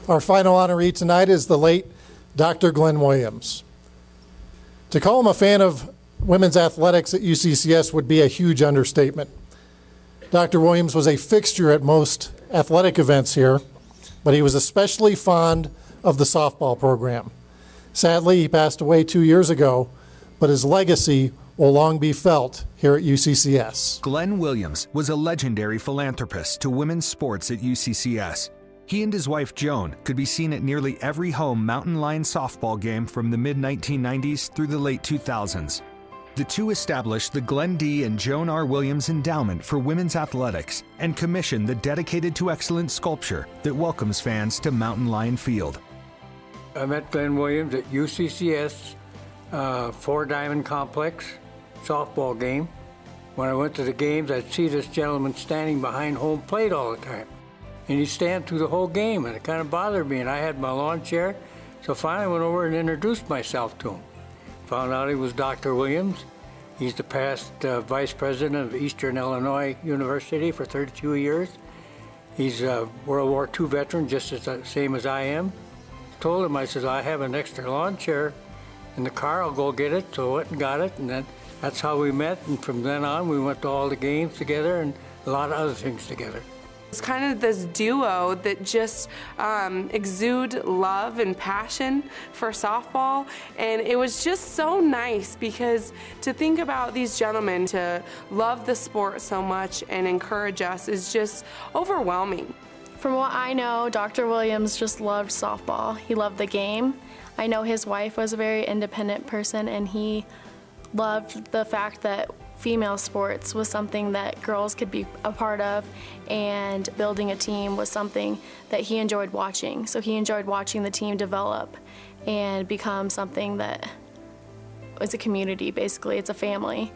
Our final honoree tonight is the late Dr. Glenn Williams. To call him a fan of women's athletics at UCCS would be a huge understatement. Dr. Williams was a fixture at most athletic events here, but he was especially fond of the softball program. Sadly, he passed away 2 years ago, but his legacy will long be felt here at UCCS. Glenn Williams was a legendary philanthropist to women's sports at UCCS. He and his wife Joan could be seen at nearly every home Mountain Lion softball game from the mid-1990s through the late 2000s. The two established the Glenn D. and Joan R. Williams Endowment for Women's Athletics and commissioned the Dedicated to Excellence sculpture that welcomes fans to Mountain Lion Field. I met Glenn Williams at UCCS Four Diamond Complex softball game. When I went to the games, I'd see this gentleman standing behind home plate all the time. And he'd stand through the whole game, and it kind of bothered me. And I had my lawn chair, so finally I went over and introduced myself to him. Found out he was Dr. Williams. He's the past vice president of Eastern Illinois University for 32 years. He's a World War II veteran, just as same as I am. Told him, I said, I have an extra lawn chair in the car, I'll go get it. So I went and got it, and then that's how we met. And from then on, we went to all the games together and a lot of other things together. It's kind of this duo that just exude love and passion for softball, and it was just so nice because to think about these gentlemen to love the sport so much and encourage us is just overwhelming. From what I know, Dr. Williams just loved softball. He loved the game. I know his wife was a very independent person, and he loved the fact that female sports was something that girls could be a part of, and building a team was something that he enjoyed watching. So he enjoyed watching the team develop and become something that was a community, basically. It's a family.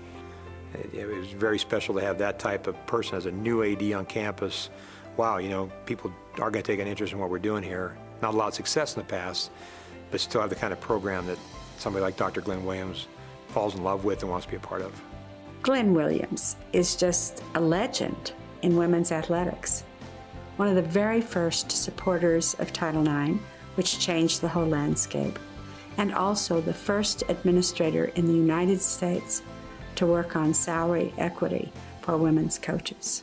It was very special to have that type of person as a new AD on campus. Wow, you know, people are going to take an interest in what we're doing here. Not a lot of success in the past, but still have the kind of program that somebody like Dr. Glenn Williams falls in love with and wants to be a part of. Glenn Williams is just a legend in women's athletics. One of the very first supporters of Title IX, which changed the whole landscape, and also the first administrator in the United States to work on salary equity for women's coaches.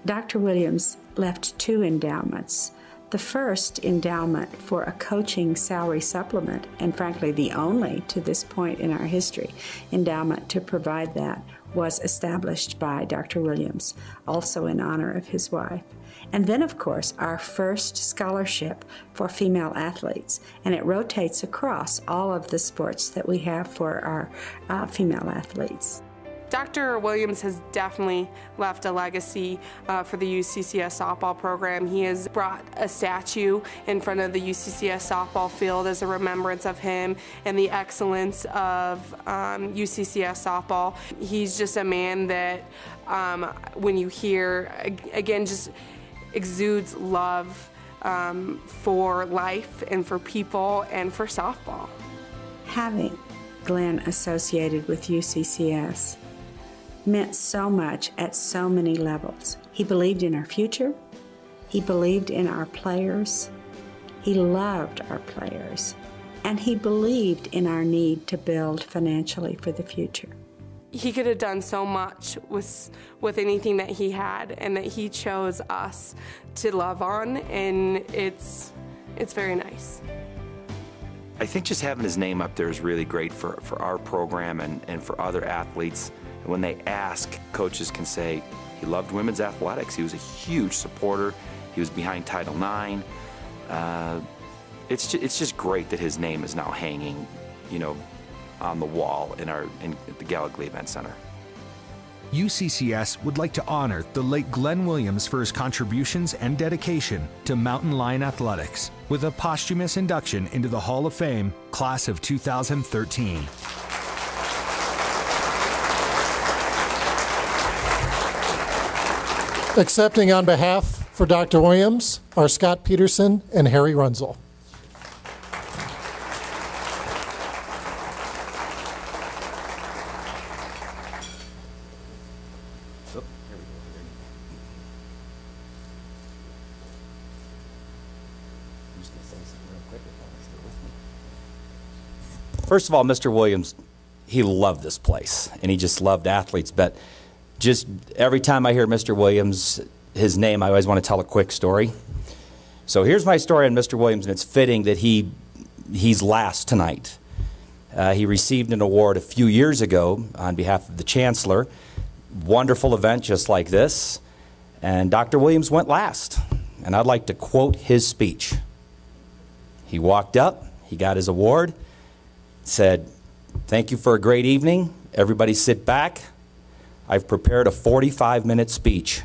Dr. Williams left 2 endowments. The first endowment for a coaching salary supplement, and frankly the only to this point in our history endowment to provide that, was established by Dr. Williams, also in honor of his wife. And then, of course, our first scholarship for female athletes, and it rotates across all of the sports that we have for our female athletes. Dr. Williams has definitely left a legacy for the UCCS softball program. He has brought a statue in front of the UCCS softball field as a remembrance of him and the excellence of UCCS softball. He's just a man that when you hear, again, just exudes love for life and for people and for softball. Having Glenn associated with UCCS meant so much at so many levels. He believed in our future. He believed in our players. He loved our players. And he believed in our need to build financially for the future. He could have done so much with anything that he had, and that he chose us to love on, and it's very nice. I think just having his name up there is really great for our program and for other athletes. When they ask, coaches can say he loved women's athletics. He was a huge supporter. He was behind Title IX. It's just great that his name is now hanging, you know, on the wall in the Gallagher Event Center. UCCS would like to honor the late Glenn Williams for his contributions and dedication to Mountain Lion athletics with a posthumous induction into the Hall of Fame, class of 2013. Accepting on behalf for Dr. Williams are Scott Peterson and Harry Runzel. First of all, Mr. Williams, he loved this place, and he just loved athletes. But just every time I hear Mr. Williams, his name, I always want to tell a quick story. So here's my story on Mr. Williams, and it's fitting that he's last tonight. He received an award a few years ago on behalf of the Chancellor. Wonderful event just like this. And Dr. Williams went last. And I'd like to quote his speech. He walked up, he got his award, said, "Thank you for a great evening. Everybody sit back. I've prepared a 45-minute speech."